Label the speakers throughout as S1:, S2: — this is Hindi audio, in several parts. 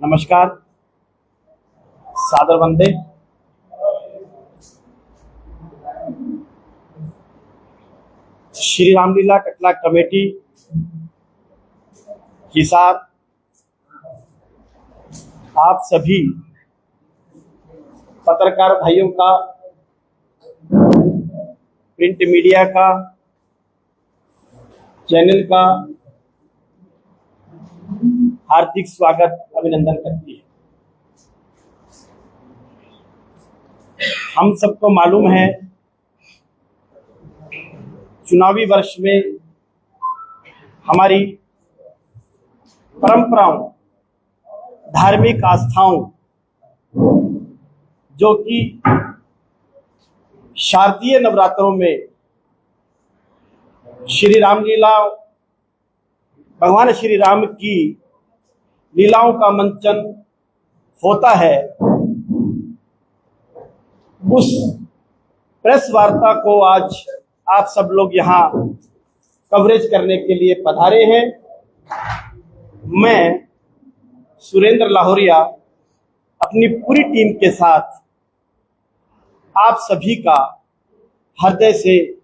S1: नमस्कार, सादर वंदे। श्री रामलीला कटला कमेटी के साथ आप सभी पत्रकार भाइयों का, प्रिंट मीडिया का, चैनल का हार्दिक स्वागत, अभिनंदन करती है। हम सबको मालूम है, चुनावी वर्ष में हमारी परंपराओं, धार्मिक आस्थाओं, जो कि शारदीय नवरात्रों में श्री रामलीला, भगवान श्री राम की लीलाओं का मंचन होता है, उस प्रेस वार्ता को आज आप सब लोग यहाँ कवरेज करने के लिए पधारे हैं। मैं सुरेंद्र लाहोरिया अपनी पूरी टीम के साथ आप सभी का हृदय से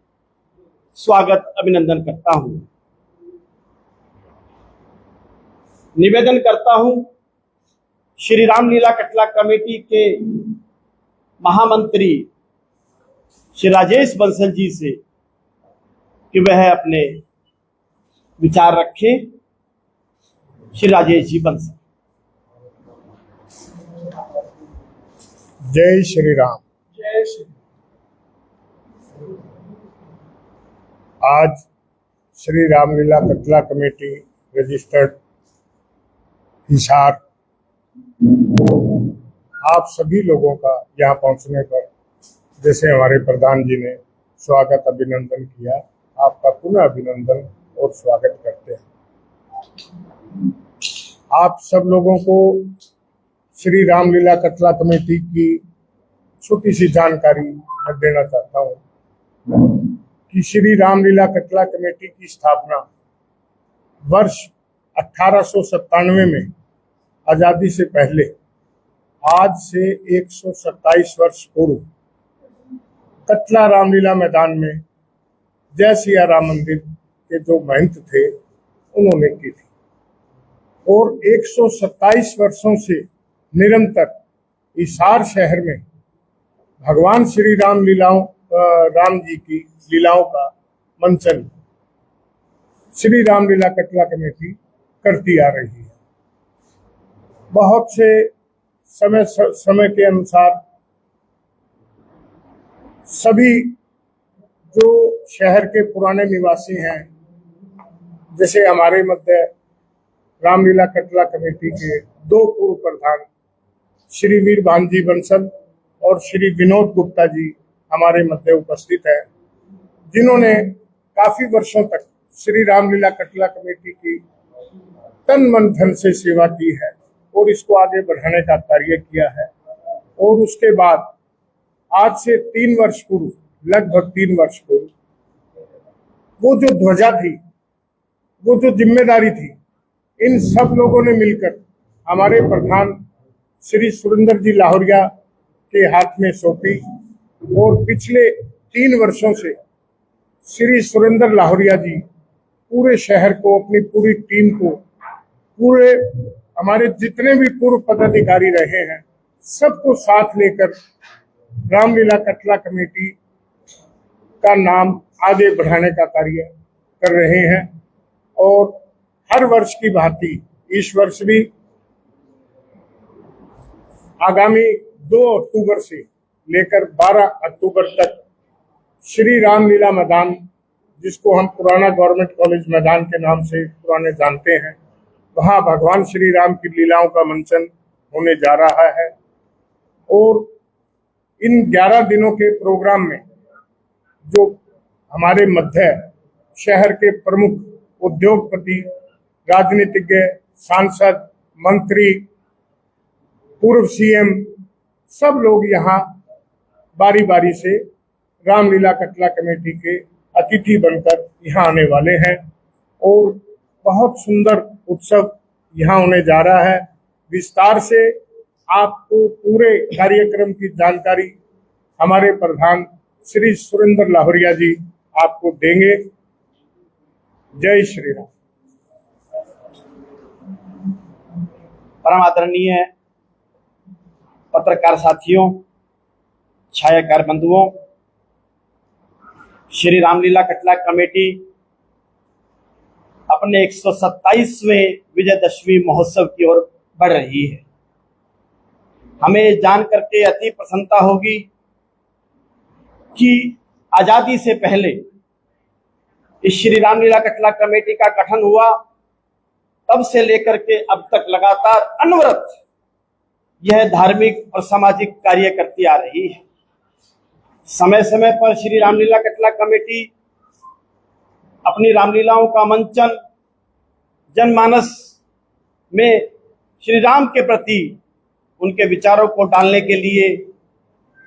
S1: स्वागत, अभिनंदन करता हूं। निवेदन करता हूं श्री रामलीला कटला कमेटी के महामंत्री श्री राजेश बंसल जी से कि वह अपने विचार रखें। श्री राजेश जी बंसल।
S2: जय श्री राम।
S1: जय श्री।
S2: आज श्री रामलीला कटला कमेटी रजिस्टर्ड हिसार आप सभी लोगों का यहाँ पहुँचने पर, जैसे हमारे प्रधान जी ने स्वागत अभिनंदन किया, आपका पुनः अभिनंदन और स्वागत करते हैं। आप सब लोगों को श्री रामलीला कटला कमेटी की छोटी सी जानकारी मैं देना चाहता हूँ कि श्री रामलीला कटला कमेटी की स्थापना वर्ष 1897 में आजादी से पहले, आज से 127 वर्ष पूर्व कटला रामलीला मैदान में जय सिया राम मंदिर के जो महंत थे उन्होंने की थी, और 127 वर्षों से निरंतर हिसार शहर में भगवान श्री राम राम जी की लीलाओं का मंचन श्री रामलीला कटला कमेटी करती आ रही है। बहुत से समय के अनुसार सभी जो शहर के पुराने निवासी हैं, जैसे हमारे मध्य रामलीला कटला कमेटी के दो पूर्व प्रधान श्री वीर भानजी बंसल और श्री विनोद गुप्ता जी हमारे मध्य उपस्थित हैं, जिन्होंने काफी वर्षों तक श्री रामलीला कटला कमेटी की तन मन धन से सेवा की है और इसको आगे बढ़ाने का कार्य किया है। और उसके बाद आज से 3 वर्ष पूर्व, लगभग 3 वर्ष पूर्व, वो जो ध्वजा थी, वो जो जिम्मेदारी थी, इन सब लोगों ने मिलकर हमारे प्रधान श्री सुरेंद्र जी लाहोरिया के हाथ में सौंपी, और पिछले 3 वर्षों से श्री सुरेंद्र लाहोरिया जी पूरे शहर को, अपनी पूरी टीम को, पूरे हमारे जितने भी पूर्व पदाधिकारी रहे हैं, सबको साथ लेकर रामलीला कटला कमेटी का नाम आगे बढ़ाने का कार्य कर रहे हैं। और हर वर्ष की भांति इस वर्ष भी आगामी 2 अक्टूबर से लेकर 12 अक्टूबर तक श्री रामलीला मैदान, जिसको हम पुराना गवर्नमेंट कॉलेज मैदान के नाम से पुराने जानते हैं, वहाँ भगवान श्री राम की लीलाओं का मंचन होने जा रहा है। और इन 11 दिनों के प्रोग्राम में जो हमारे मध्य शहर के प्रमुख उद्योगपति, राजनीतिज्ञ, सांसद, मंत्री, पूर्व सीएम, सब लोग यहाँ बारी बारी से रामलीला कटला कमेटी के अतिथि बनकर यहाँ आने वाले हैं। और बहुत सुंदर उत्सव यहाँ होने जा रहा है। विस्तार से आपको पूरे कार्यक्रम की जानकारी हमारे प्रधान श्री सुरेंद्र लाहौरिया जी आपको देंगे। जय श्री राम।
S1: परम आदरणीय पत्रकार साथियों, छायाकार बंधुओं, श्री रामलीला कटला कमेटी अपने 127वें विजयदशमी महोत्सव की ओर बढ़ रही है। हमें जान करके अति प्रसन्नता होगी कि आजादी से पहले इस श्री रामलीला कटला कमेटी का गठन हुआ, तब से लेकर के अब तक लगातार अनवरत यह धार्मिक और सामाजिक कार्य करती आ रही है। समय समय पर श्री रामलीला कटला कमेटी अपनी रामलीलाओं का मंचन जनमानस में श्री राम के प्रति उनके विचारों को डालने के लिए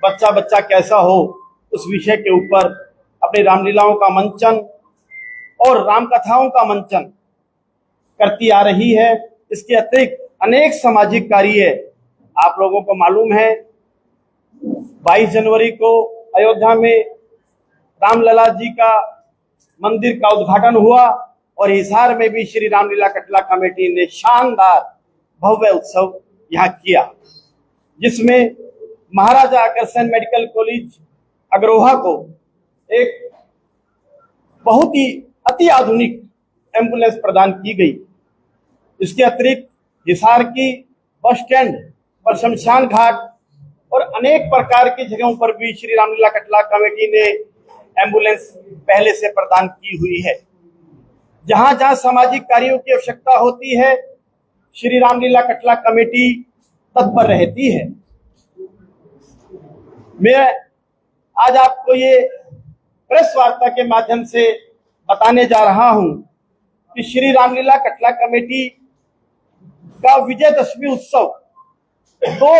S1: बच्चा बच्चा कैसा हो उस विषय के ऊपर अपनी रामलीलाओं का मंचन और राम कथाओं का मंचन करती आ रही है। इसके अतिरिक्त अनेक सामाजिक कार्य आप लोगों को मालूम है। 22 जनवरी को अयोध्या में रामलला जी का मंदिर का उद्घाटन हुआ और हिसार में भी श्री रामलीला कटला कमेटी ने शानदार भव्य उत्सव यहाँ किया, जिसमें महाराजा अग्रसेन मेडिकल कॉलेज अग्रोहा को एक बहुत ही अति आधुनिक एम्बुलेंस प्रदान की गई। इसके अतिरिक्त हिसार की बस स्टैंड और शमशान घाट और अनेक प्रकार की जगहों पर भी श्री रामलीला कटला कमेटी ने एम्बुलेंस पहले से प्रदान की हुई है। जहां जहां सामाजिक कार्यों की आवश्यकता होती है, श्री रामलीला कटला कमेटी तत्पर रहती है। मैं आज आपको ये प्रेस वार्ता के माध्यम से बताने जा रहा हूं कि श्री रामलीला कटला कमेटी का विजयदशमी उत्सव 2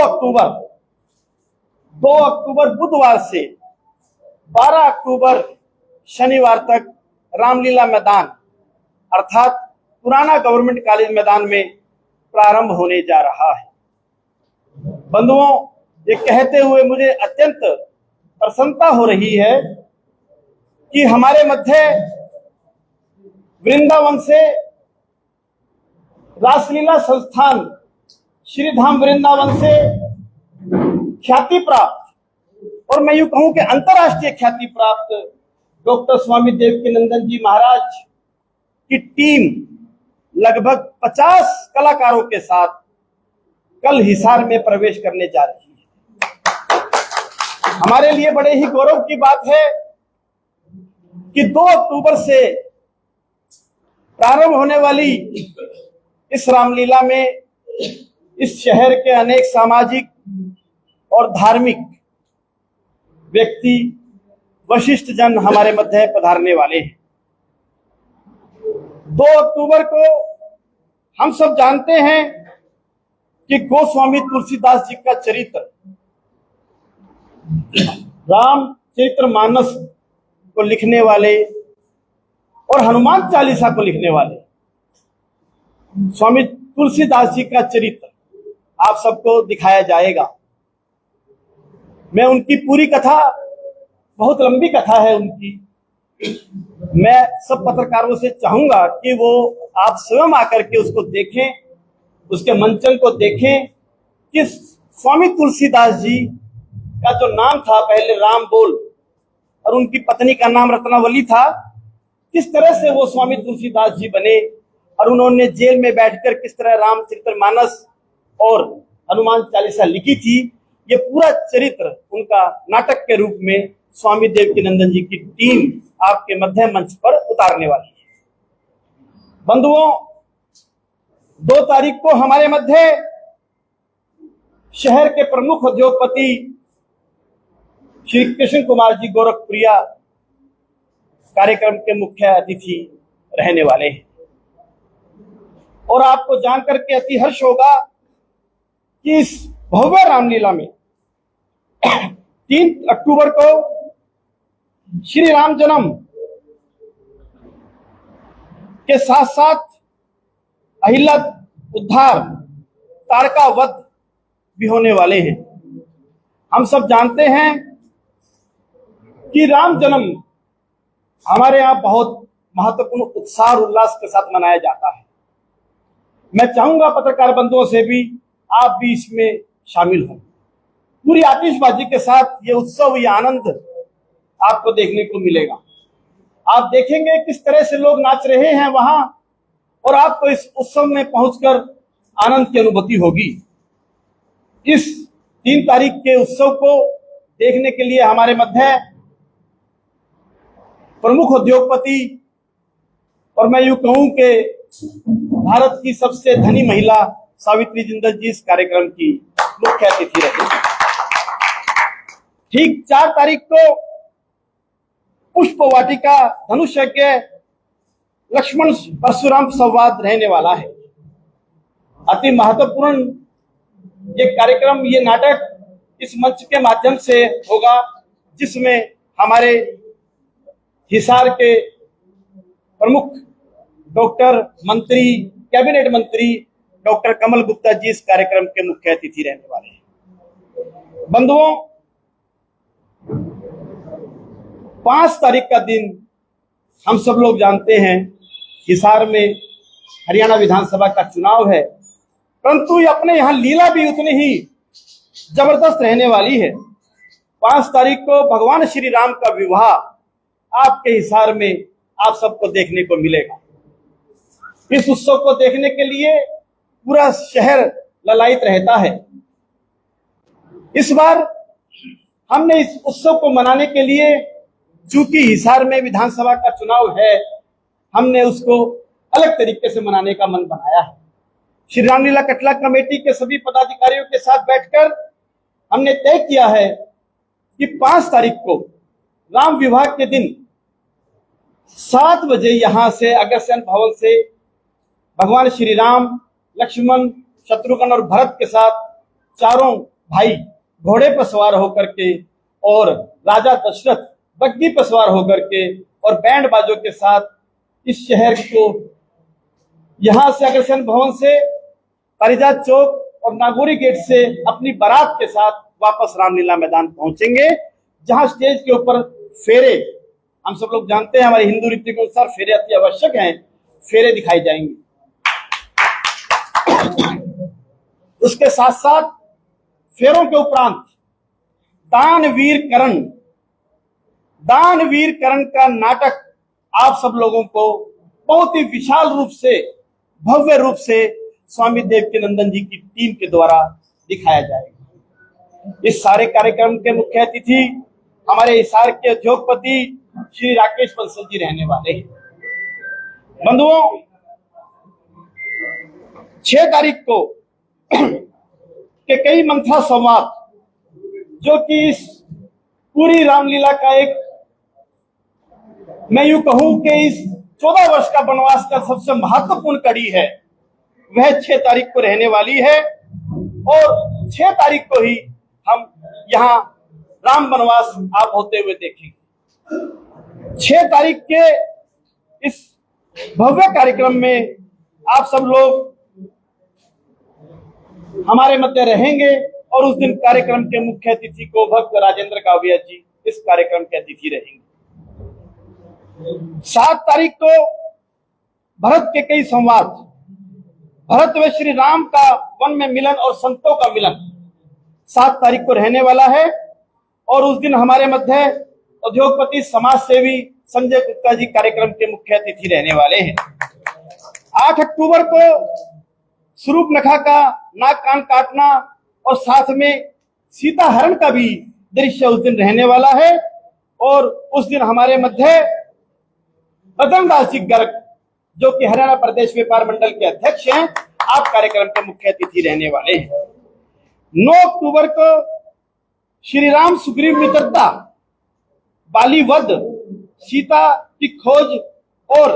S1: अक्टूबर बुधवार से 12 अक्टूबर शनिवार तक रामलीला मैदान अर्थात पुराना गवर्नमेंट कॉलेज मैदान में प्रारंभ होने जा रहा है। बंधुओं, ये कहते हुए मुझे अत्यंत प्रसन्नता हो रही है कि हमारे मध्य वृंदावन से रासलीला संस्थान श्री धाम वृंदावन से ख्याति प्राप्त और मैं यूं कहूं कि अंतर्राष्ट्रीय ख्याति प्राप्त डॉक्टर स्वामी देवकीनंदन जी महाराज की टीम लगभग 50 कलाकारों के साथ कल हिसार में प्रवेश करने जा रही है। हमारे लिए बड़े ही गौरव की बात है कि 2 अक्टूबर से प्रारंभ होने वाली इस रामलीला में इस शहर के अनेक सामाजिक और धार्मिक व्यक्ति वशिष्ठ जन हमारे मध्य पधारने वाले हैं। 2 अक्टूबर को हम सब जानते हैं कि गोस्वामी तुलसीदास जी का चरित्र रामचरितमानस को लिखने वाले और हनुमान चालीसा को लिखने वाले स्वामी तुलसीदास जी का चरित्र आप सबको दिखाया जाएगा। मैं उनकी पूरी कथा, बहुत लंबी कथा है उनकी, मैं सब पत्रकारों से चाहूंगा कि वो आप स्वयं आकर के उसको देखें, उसके मंचन को देखें कि स्वामी तुलसीदास जी का जो नाम था पहले राम बोल और उनकी पत्नी का नाम रत्नावली था, किस तरह से वो स्वामी तुलसीदास जी बने और उन्होंने जेल में बैठकर किस तरह रामचरितमानस और हनुमान चालीसा लिखी थी। ये पूरा चरित्र उनका नाटक के रूप में स्वामी देवकीनंदन जी की टीम आपके मध्य मंच पर उतारने वाली है। बंधुओं, 2 तारीख को हमारे मध्य शहर के प्रमुख उद्योगपति श्री कृष्ण कुमार जी गोरखपुरिया कार्यक्रम के मुख्य अतिथि रहने वाले हैं और आपको जानकर के अति हर्ष होगा कि इस भव्य रामलीला में 3 अक्टूबर को श्री राम जन्म के साथ साथ अहिल्या उद्धार, तारका वध भी होने वाले हैं। हम सब जानते हैं कि राम जन्म हमारे यहाँ बहुत महत्वपूर्ण उत्साह और उल्लास के साथ मनाया जाता है। मैं चाहूंगा पत्रकार बंधुओं से भी आप भी इसमें शामिल हों। पूरी आतिशबाजी के साथ ये उत्सव, ये आनंद आपको देखने को मिलेगा। आप देखेंगे किस तरह से लोग नाच रहे हैं वहां, और आपको इस उत्सव में पहुंचकर आनंद की अनुभूति होगी। इस 3 तारीख के उत्सव को देखने के लिए हमारे मध्य प्रमुख उद्योगपति और मैं यूं कहूं कि भारत की सबसे धनी महिला सावित्री जिंदल जी इस कार्यक्रम की मुख्य अतिथि रहे। ठीक 4 तारीख को पुष्प वाटिका धनुष यज्ञ लक्ष्मण परशुराम संवाद रहने वाला है। अति महत्वपूर्ण ये कार्यक्रम, ये नाटक इस मंच के माध्यम से होगा, जिसमें हमारे हिसार के प्रमुख डॉक्टर मंत्री, कैबिनेट मंत्री डॉक्टर कमल गुप्ता जी इस कार्यक्रम के मुख्य अतिथि रहने वाले हैं। बंधुओं, 5 तारीख का दिन हम सब लोग जानते हैं हिसार में हरियाणा विधानसभा का चुनाव है, परंतु ये अपने यहाँ लीला भी उतनी ही जबरदस्त रहने वाली है। 5 तारीख को भगवान श्री राम का विवाह आपके हिसार में आप सबको देखने को मिलेगा। इस उत्सव को देखने के लिए पूरा शहर ललायित रहता है। इस बार हमने इस उत्सव को मनाने के लिए, चूंकि हिसार में विधानसभा का चुनाव है, हमने उसको अलग तरीके से मनाने का मन बनाया है। श्री रामलीला कटला कमेटी के सभी पदाधिकारियों के साथ बैठकर हमने तय किया है कि 5 तारीख को राम विवाह के दिन 7 बजे यहां से अग्रसेन भवन से भगवान श्री राम, लक्ष्मण, शत्रुघ्न और भरत के साथ चारों भाई घोड़े पर सवार होकर के और राजा दशरथ बग्घी पर सवार होकर के और बैंड बाजों के साथ इस शहर को यहां से अग्रसेन भवन से पारिजात चौक और नागौरी गेट से अपनी बारात के साथ वापस रामलीला मैदान पहुंचेंगे, जहां स्टेज के ऊपर फेरे, हम सब लोग जानते हैं हमारे हिंदू रीति के अनुसार फेरे अति आवश्यक हैं, फेरे दिखाई जाएंगे। उसके साथ साथ फेरों के उपरांत दानवीर करण का नाटक आप सब लोगों को बहुत ही विशाल रूप से, भव्य रूप से स्वामी देवकीनंदन जी की टीम के द्वारा दिखाया जाएगा। इस सारे कार्यक्रम के मुख्य अतिथि हमारे हिसार के उद्योगपति श्री राकेश बंसल जी रहने वाले हैं। बंधुओं, 6 तारीख को के कई मंथा संवाद, जो कि इस पूरी रामलीला का एक, मैं यूं कहूं कि इस 14 वर्ष का वनवास का सबसे महत्वपूर्ण कड़ी है, वह 6 तारीख को रहने वाली है। और 6 तारीख को ही हम यहाँ राम वनवास आप होते हुए देखेंगे। 6 तारीख के इस भव्य कार्यक्रम में आप सब लोग हमारे मध्य रहेंगे और उस दिन कार्यक्रम के मुख्य अतिथि को भक्त राजेंद्र काव्या जी इस कार्यक्रम के अतिथि रहेंगे। 7 तारीख को भरत के कई संवाद, भरत व श्री राम का वन में मिलन और संतों का मिलन 7 तारीख को रहने वाला है। और उस दिन हमारे मध्य उद्योगपति, समाज सेवी संजय गुप्ता जी कार्यक्रम के मुख्य अतिथि रहने वाले हैं। 8 अक्टूबर को सूर्पनखा का नाक कान काटना और साथ में सीता हरण का भी दृश्य उस दिन रहने वाला है। और उस दिन हमारे मध्य बदन दास जी गर्ग, जो कि हरियाणा प्रदेश व्यापार मंडल के अध्यक्ष हैं, आप कार्यक्रम के मुख्य अतिथि रहने वाले हैं। 9 अक्टूबर को श्री राम सुग्रीव मित्रता, बाली वध, सीता की खोज और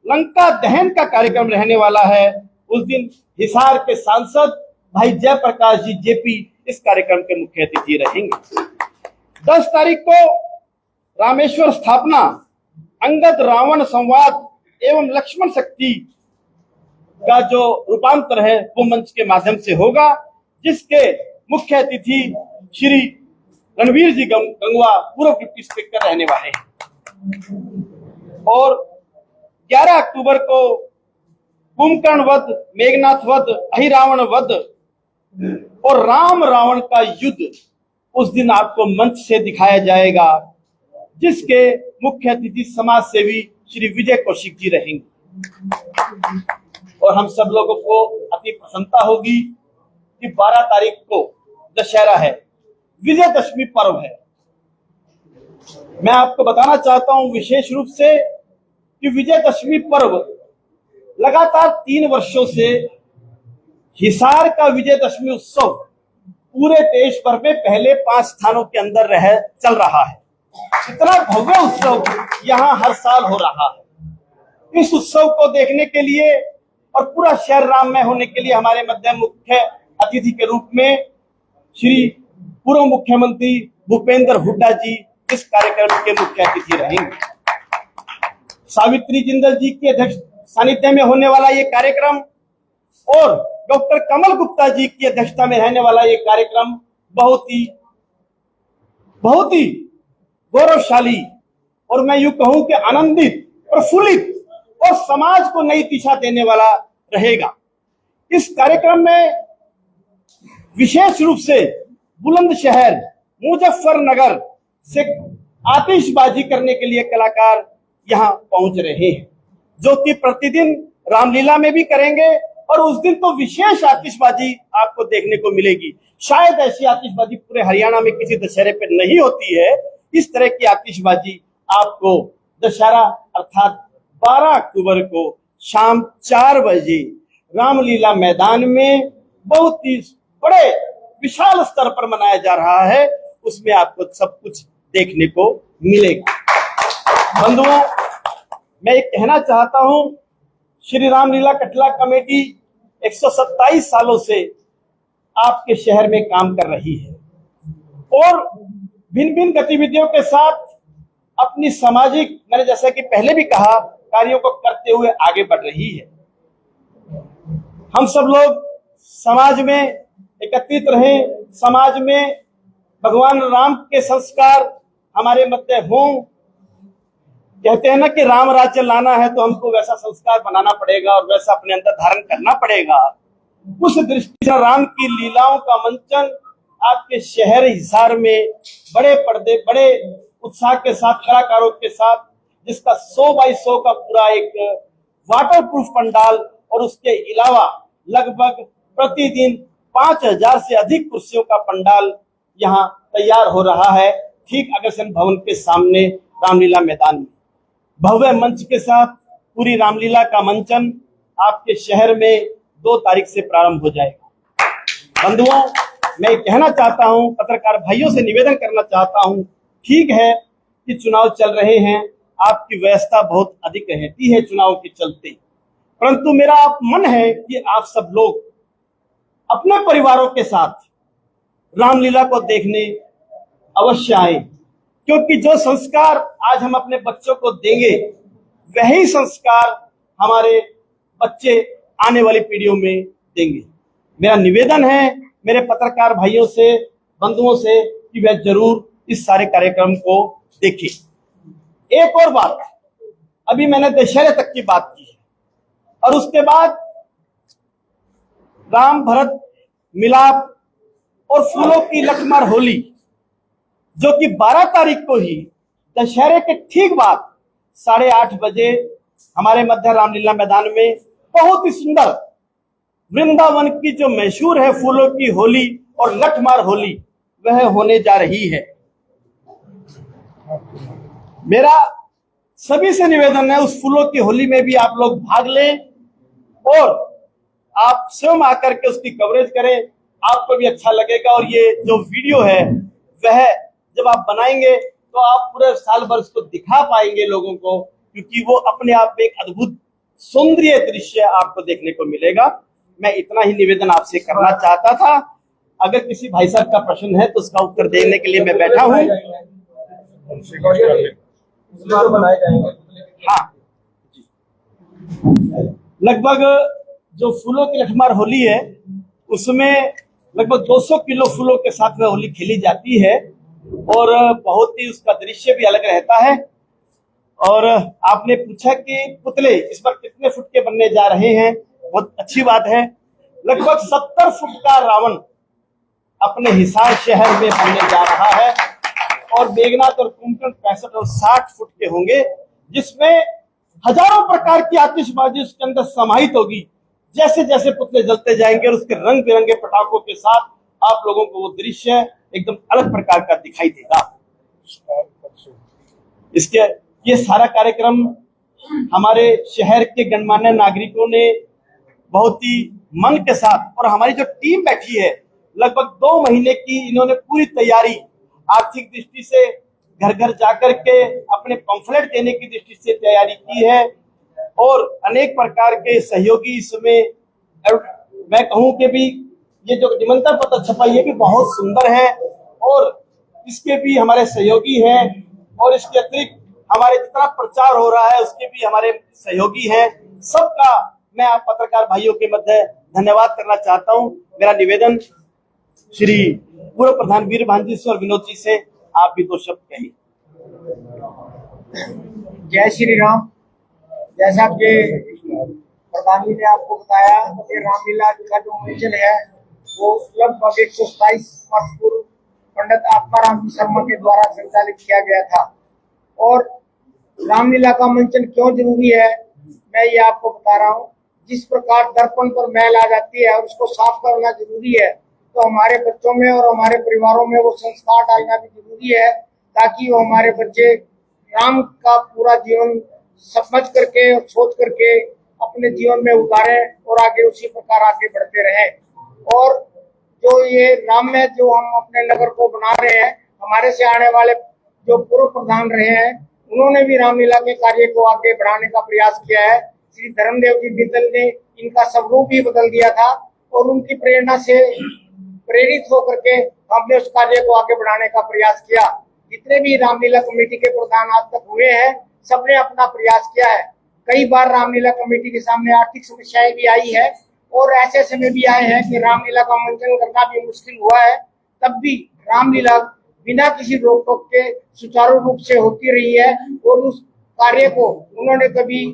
S1: लंका दहन का कार्यक्रम रहने वाला है। उस दिन हिसार के सांसद भाई जयप्रकाश जी जेपी इस कार्यक्रम के मुख्य अतिथि रहेंगे। 10 तारीख को रामेश्वर स्थापना, अंगद रावण संवाद एवं लक्ष्मण शक्ति का जो रूपांतर है वो मंच के माध्यम से होगा, जिसके मुख्य अतिथि श्री रणवीर जी गंगवा पूर्व डिप्टी स्पीकर रहने वाले हैं। और 11 अक्टूबर को कुंभकर्ण वध, मेघनाथ वध, अहिरावण वध और राम रावण का युद्ध उस दिन आपको मंच से दिखाया जाएगा, जिसके मुख्य अतिथि समाज सेवी श्री विजय कौशिक जी रहेंगे। और हम सब लोगों को अति प्रसन्नता होगी कि 12 तारीख को दशहरा है, विजयदशमी पर्व है। मैं आपको बताना चाहता हूं विशेष रूप से कि विजयदशमी पर्व लगातार 3 वर्षों से हिसार का विजयदशमी उत्सव पूरे देश भर में पहले 5 स्थानों के अंदर चल रहा है। इतना भव्य उत्सव यहाँ हर साल हो रहा है। इस उत्सव को देखने के लिए और पूरा शहर राममय होने के लिए हमारे मध्य मुख्य अतिथि के रूप में श्री पूर्व मुख्यमंत्री भूपेंद्र हुड्डा जी इस कार्यक्रम के मुख्य अतिथि रहेंगे। सावित्री जिंदल जी के सानिध्य में होने वाला ये कार्यक्रम और डॉक्टर कमल गुप्ता जी की अध्यक्षता में रहने वाला ये कार्यक्रम बहुत ही गौरवशाली और मैं यूं कहूं कि आनंदित, प्रफुल्लित और समाज को नई दिशा देने वाला रहेगा। इस कार्यक्रम में विशेष रूप से बुलंदशहर, मुजफ्फरनगर से आतिशबाजी करने के लिए कलाकार यहां पहुंच रहे हैं, जो कि प्रतिदिन रामलीला में भी करेंगे और उस दिन तो विशेष आतिशबाजी आपको देखने को मिलेगी। शायद ऐसी आतिशबाजी पूरे हरियाणा में किसी दशहरे पे नहीं होती है। इस तरह की आतिशबाजी आपको दशहरा अर्थात 12 अक्टूबर को शाम 4 बजे रामलीला मैदान में बहुत ही बड़े विशाल स्तर पर मनाया जा रहा है, उसमें आपको सब कुछ देखने को मिलेगा। बंधुओं, मैं ये कहना चाहता हूं, श्री रामलीला कटला कमेटी 127 सालों से आपके शहर में काम कर रही है और भिन्न भिन्न गतिविधियों के साथ अपनी सामाजिक, मैंने जैसा कि पहले भी कहा, कार्यों को करते हुए आगे बढ़ रही है। हम सब लोग समाज में एकत्रित रहें, समाज में भगवान राम के संस्कार हमारे मध्य हों। कहते हैं ना कि राम राज्य लाना है तो हमको वैसा संस्कार बनाना पड़ेगा और वैसा अपने अंदर धारण करना पड़ेगा। उस दृष्टि से राम की लीलाओं का मंचन आपके शहर हिसार में बड़े पर्दे, बड़े उत्साह के साथ, कलाकारों के साथ, जिसका 100 बाई 100 का पूरा एक वाटर प्रूफ पंडाल और उसके अलावा लगभग प्रतिदिन 5000 से अधिक कुर्सियों का पंडाल यहाँ तैयार हो रहा है, ठीक अग्रसेन भवन के सामने रामलीला मैदान में। भव्य मंच के साथ पूरी रामलीला का मंचन आपके शहर में 2 तारीख से प्रारंभ हो जाएगा। बंधुओं, मैं कहना चाहता हूं, पत्रकार भाइयों से निवेदन करना चाहता हूं, ठीक है कि चुनाव चल रहे हैं, आपकी व्यवस्था बहुत अधिक रहती है चुनाव के चलते, परंतु मेरा मन है कि आप सब लोग अपने परिवारों के साथ रामलीला को देखने अवश्य आए, क्योंकि जो संस्कार आज हम अपने बच्चों को देंगे वही संस्कार हमारे बच्चे आने वाली पीढ़ियों में देंगे। मेरा निवेदन है मेरे पत्रकार भाइयों से, बंधुओं से, कि वह जरूर इस सारे कार्यक्रम को देखें। एक और बात, अभी मैंने दशहरे तक की बात की है और उसके बाद राम भरत मिलाप और फूलों की लठमार होली, जो कि 12 तारीख को ही दशहरे के ठीक बाद 8:30 बजे हमारे मध्य रामलीला मैदान में बहुत ही सुंदर वृंदावन की जो मशहूर है फूलों की होली और लठमार होली, वह होने जा रही है। मेरा सभी से निवेदन है, उस फूलों की होली में भी आप लोग भाग लें और आप स्वयं आकर के उसकी कवरेज करें, आपको भी अच्छा लगेगा। और ये जो वीडियो है वह जब आप बनाएंगे तो आप पूरे साल भर उसको दिखा पाएंगे लोगों को, क्योंकि वो अपने आप में एक अद्भुत सौंदर्य दृश्य आपको देखने को मिलेगा। मैं इतना ही निवेदन आपसे करना चाहता था। अगर किसी भाई साहब का प्रश्न है तो उसका उत्तर देने के लिए मैं बैठा हूँ। हाँ जी, लगभग जो फूलों की लठमार होली है उसमें लगभग 200 किलो फूलों के साथ में होली खेली जाती है और बहुत ही उसका दृश्य भी अलग रहता है। और आपने पूछा कि पुतले इस बार कितने फुट के बनने जा रहे हैं, बहुत अच्छी बात है। लगभग 70 फुट का रावण अपने हिसार शहर में बनने जा रहा है और मेघनाथ और कुंभकर्ण 65 और 60 फुट के होंगे, जिसमें हजारों प्रकार की आतिशबाजी उसके अंदर समाहित होगी। जैसे जैसे पुतले जलते जाएंगे और उसके रंग बिरंगे पटाखों के साथ आप लोगों को वो दृश्य एकदम अलग प्रकार का दिखाई देगा। इसके ये सारा कार्यक्रम हमारे शहर के गणमान्य नागरिकों ने बहुत ही मन के साथ, और हमारी जो टीम बैठी है लगभग 2 महीने की इन्होंने पूरी तैयारी आर्थिक दृष्टि से घर घर जाकर के अपने पंफलेट देने की दृष्टि से तैयारी की है और अनेक प्रकार के सहयोगी इसमें, मैं कहूं कि भी ये जो निमंत्रण पत्र छपा ये भी बहुत सुंदर है और इसके भी हमारे सहयोगी हैं और इसके अतिरिक्त हमारे जितना प्रचार हो रहा है उसके भी हमारे सहयोगी हैं। सबका मैं आप पत्रकार भाइयों के मध्य धन्यवाद करना चाहता हूं। मेरा निवेदन श्री पूर्व प्रधान वीर भान जी से और विनोद जी से आप भी 2 शब्द कहिए।
S3: जय श्री राम। जैसा कि प्रधान जी ने आपको बताया कि रामलीला का जो मंचन है वो लगभग 127 वर्ष पूर्व पंडित आत्माराम शर्मा के द्वारा संचालित किया गया था। और रामलीला का मंचन क्यों जरूरी है मैं ये आपको बता रहा हूँ। जिस प्रकार दर्पण पर मैल आ जाती है और उसको साफ करना जरूरी है, तो हमारे बच्चों में और हमारे परिवारों में वो संस्कार डालना भी जरूरी है, ताकि वो हमारे बच्चे राम का पूरा जीवन समझ करके और सोच करके अपने जीवन में उतारें और आगे उसी प्रकार आगे बढ़ते रहें। और जो ये राम में जो हम अपने नगर को बना रहे हैं, हमारे से आने वाले जो पूर्व प्रधान रहे हैं उन्होंने भी रामलीला के कार्य को आगे बढ़ाने का प्रयास किया है। श्री धर्मदेव जी बिंदल ने इनका स्वरूप ही बदल दिया था और उनकी प्रेरणा से प्रेरित होकर के हमने उस कार्य को आगे बढ़ाने का प्रयास किया। जितने भी रामलीला कमेटी के प्रधान आज तक हुए हैं सबने अपना प्रयास किया है। कई बार रामलीला कमेटी के सामने आर्थिक समस्याएं भी आई है और ऐसे समय भी आए हैं कि रामलीला का मंचन करना भी मुश्किल हुआ है, तब भी रामलीला बिना किसी रोक टोक के सुचारू रूप से होती रही है और उस कार्य को उन्होंने कभी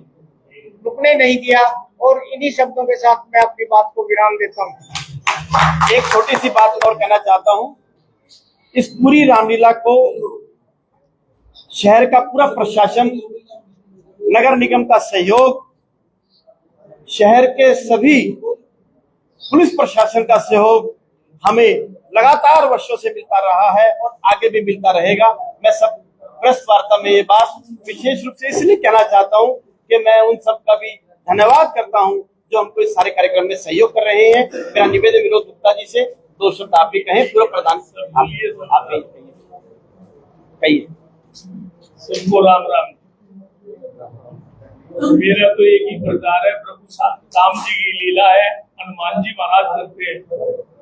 S3: रुकने नहीं दिया। और इन्हीं शब्दों के साथ मैं अपनी बात को विराम देता हूँ।
S1: एक छोटी सी बात और कहना चाहता हूँ। इस पूरी रामलीला को शहर का पूरा प्रशासन, नगर निगम का सहयोग, शहर के सभी पुलिस प्रशासन का सहयोग हमें लगातार वर्षों से मिलता रहा है और आगे भी मिलता रहेगा। मैं सब प्रेस वार्ता में ये बात विशेष रूप से इसलिए कहना चाहता हूं कि मैं उन सब का भी धन्यवाद करता हूं जो हमको इस सारे कार्यक्रम में सहयोग कर रहे हैं। मेरा निवेदन विनोद गुप्ता जी से 2 शब्द आप भी कहें। पूर्व प्रधान आप कहिए।
S4: सबको राम राम। मेरा तो एक ही प्रचार है, प्रभु राम जी की लीला है, हनुमान जी महाराज करते हैं।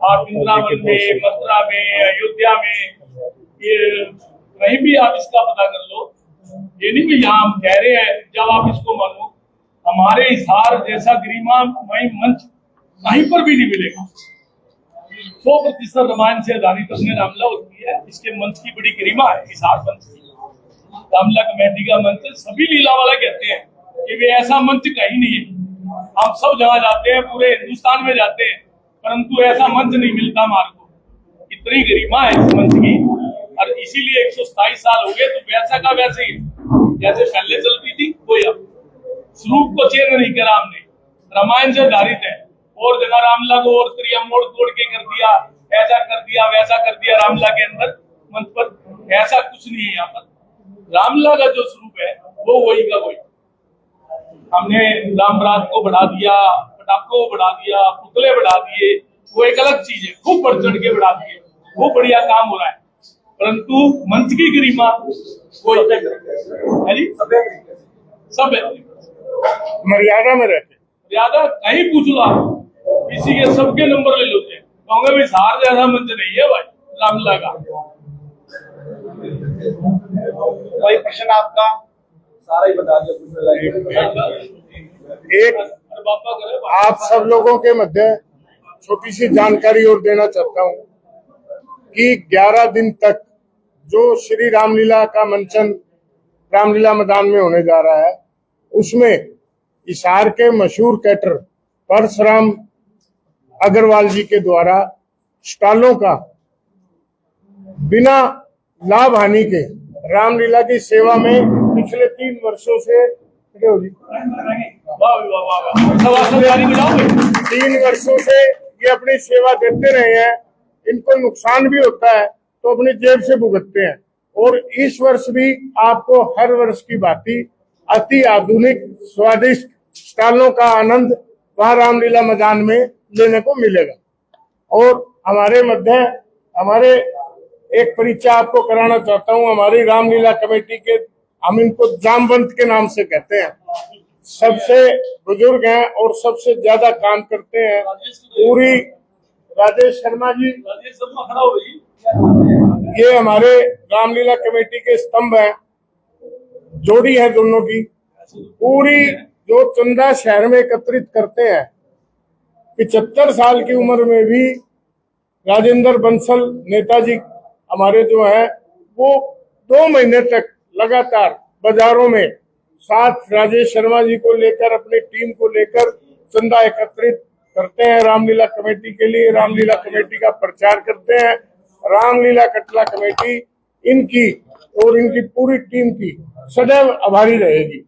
S4: आप वृंदावन में, मथुरा में, अयोध्या में, ये कहीं भी आप इसका पता कर लो। ये नहीं कि यहाँ हम कह रहे हैं, जब आप इसको मानो हमारे हिसार जैसा गरिमामय मंच कहीं पर भी नहीं मिलेगा। 100% रामायण से आधारित अपने रामलीला होती है। इसके मंच की बड़ी गरिमा है। हिसार मंच की रामलीला कमेटी का मंच सभी लीला वाला कहते हैं कि वे ऐसा मंच कहीं नहीं है। हम सब जगह जाते हैं, पूरे हिंदुस्तान में जाते हैं, परंतु ऐसा मंच नहीं मिलता हमारे को। इतनी गरिमा है इस मंच की और इसीलिए 127 साल हो गए। तो वैसा का वैसे ही जैसे पहले चलती थी वही अब स्वरूप को चेंज नहीं करा हमने। रामायण से आधारित है और जगह रामलीला को और तरीका मोड़ तोड़ के कर दिया, ऐसा कर दिया वैसा कर दिया। रामलीला के अंदर मंच पर ऐसा कुछ नहीं है। यहाँ पर रामलीला का जो स्वरूप है वो वही का वही। हमने रामराज को बढ़ा दिया, पटाखों को बढ़ा दिया, पुतले बढ़ा दिए, वो एक अलग चीज है। खूब बढ़ चढ़ के बढ़ा दिए, वो बढ़िया काम हो रहा है, परंतु मंच की गरिमा वो है जी सब है।
S2: मर्यादा में रहते,
S4: मर्यादा कहीं पूछ लो आप, किसी के सबके नंबर ले लेते हैं, कहूंगे भाई सार ज्यादा मंच नहीं है भाई रामलीला का।
S1: कोई प्रश्न आपका?
S5: सारा ही बता दिया।
S2: एक
S4: बापा करे
S2: आप सब लोगों के मध्य छोटी सी जानकारी और देना चाहता हूं कि 11 दिन तक जो श्री रामलीला का मंचन रामलीला मैदान में होने जा रहा है, उसमें हिसार के मशहूर कैटर परशुराम अग्रवाल जी के द्वारा स्टॉलों का बिना लाभ हानि के रामलीला की सेवा में पिछले 3 वर्षों से 3 वर्षों से ये अपनी सेवा देते रहे हैं। इनको नुकसान भी होता है तो अपनी जेब से भुगतते हैं, और इस वर्ष भी आपको हर वर्ष की भांति अति आधुनिक स्वादिष्ट स्टॉलों का आनंद वहां रामलीला मैदान में लेने को मिलेगा। और हमारे मध्य हमारे एक परिचय आपको कराना चाहता हूं। हमारी रामलीला कमेटी के, हम इनको जामवंत के नाम से कहते हैं, सबसे बुजुर्ग हैं और सबसे ज्यादा काम करते हैं। पूरी राजेश शर्मा जी,
S4: खड़ा हो गई।
S2: ये हमारे रामलीला कमेटी के स्तंभ हैं, जोड़ी है दोनों की। पूरी जो चंदा शहर में एकत्रित करते हैं, 75 साल की उम्र में भी राजेंद्र बंसल नेताजी हमारे जो है वो 2 महीने तक लगातार बाजारों में साथ राजेश शर्मा जी को लेकर, अपनी टीम को लेकर चंदा एकत्रित करते हैं रामलीला कमेटी के लिए। रामलीला कमेटी का प्रचार करते हैं। रामलीला कटला कमेटी इनकी और इनकी पूरी टीम की सदैव आभारी रहेगी।